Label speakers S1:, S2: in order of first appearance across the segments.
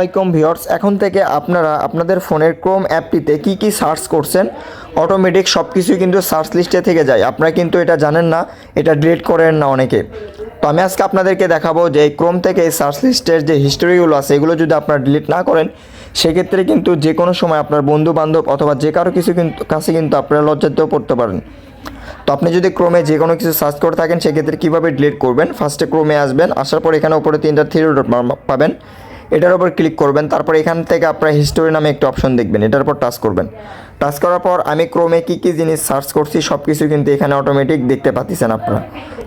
S1: আসসালামাইকুম ভিউয়ার্স, এখন থেকে আপনারা আপনাদের ফোনের ক্রোম অ্যাপটিতে কি সার্চ করছেন অটোমেটিক সব কিছুই কিন্তু সার্চ লিস্টে থেকে যায়। আপনারা কিন্তু এটা জানেন না, এটা ডিলিট করেন না অনেকে। তো আমি আজকে আপনাদেরকে দেখাবো যে এই ক্রোম থেকে এই সার্চ লিস্টের যে হিস্টোরিগুলো আছে এগুলো যদি আপনারা ডিলিট না করেন সেক্ষেত্রে কিন্তু যে কোনো সময় আপনার বন্ধু বান্ধব অথবা যে কারো কিছু কাছে কিন্তু আপনারা লজ্জাতেও পড়তে পারেন। তো আপনি যদি ক্রোমে যে কোনো কিছু সার্চ করে থাকেন সেক্ষেত্রে কীভাবে ডিলিট করবেন, ফার্স্টে ক্রোমে আসবেন, আসার পর এখানে উপরে তিনটা থ্রি ডট পাবেন, এটার উপর ক্লিক করবেন। তারপর এখান থেকে আপনার হিস্টোরি নামে একটা অপশন দেখবেন, এটার উপর টাচ করবেন। টাচ করার পর আমি ক্রোমে কী জিনিস সার্চ করছি সব কিছু কিন্তু এখানে অটোমেটিক দেখতে পাচ্ছেন আপনারা।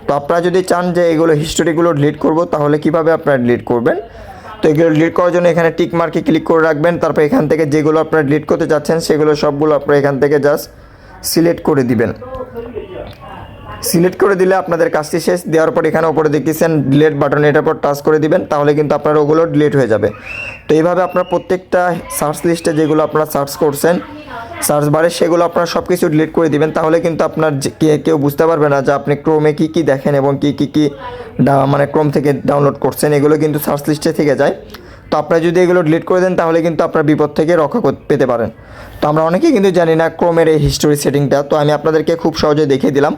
S1: তো আপনারা যদি চান যে এগুলো হিস্টোরিগুলো ডিলিট করব তাহলে কিভাবে আপনারা ডিলিট করবেন, তো এগুলো ডিলিট করার জন্য এখানে টিক মার্কে ক্লিক করে রাখবেন। তারপর এখান থেকে যেগুলো আপনারা ডিলিট করতে চাচ্ছেন সেগুলো সবগুলো আপনারা এখান থেকে জাস্ট সিলেক্ট করে দিবেন। সিলেক্ট করে দিলে আপনাদের কাজটি শেষ। দেওয়ার পর এখানে উপরে দেখতেছেন ডিলিট বাটন, এটার পর টাচ করে দিবেন, তাহলে কিন্তু আপনার ওগুলো ডিলিট হয়ে যাবে। তো এইভাবে আপনার প্রত্যেকটা সার্চ লিস্টে যেগুলো আপনারা সার্চ করছেন সার্চ বারে সেগুলো আপনারা সব কিছু ডিলিট করে দিবেন, তাহলে কিন্তু আপনার কেউ বুঝতে পারবে না যে আপনি ক্রোমে কী দেখেন এবং কী মানে ক্রোম থেকে ডাউনলোড করছেন, এগুলো কিন্তু সার্চ লিস্টে থেকে যায়। তো আপনারা যদি এগুলো ডিলিট করে দেন তাহলে কিন্তু আপনার বিপদ থেকে রক্ষা পেতে পারেন। তো আমরা অনেকেই কিন্তু জানি না ক্রোমের এই হিস্টোরি সেটিংটা, তো আমি আপনাদেরকে খুব সহজে দেখিয়ে দিলাম।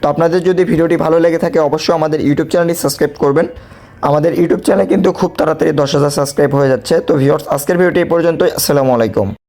S1: তো আপনাদের যদি ভিডিওটি ভালো লেগে থাকে অবশ্যই আমাদের ইউটিউব চ্যানেলটি সাবস্ক্রাইব করবেন। আমাদের ইউটিউব চ্যানেলে কিন্তু খুব তাড়াতাড়ি 10,000 সাবস্ক্রাইব হয়ে যাচ্ছে। তো ভিউয়ার্স, আজকের ভিডিওটি এই পর্যন্তই। আসসালামু আলাইকুম।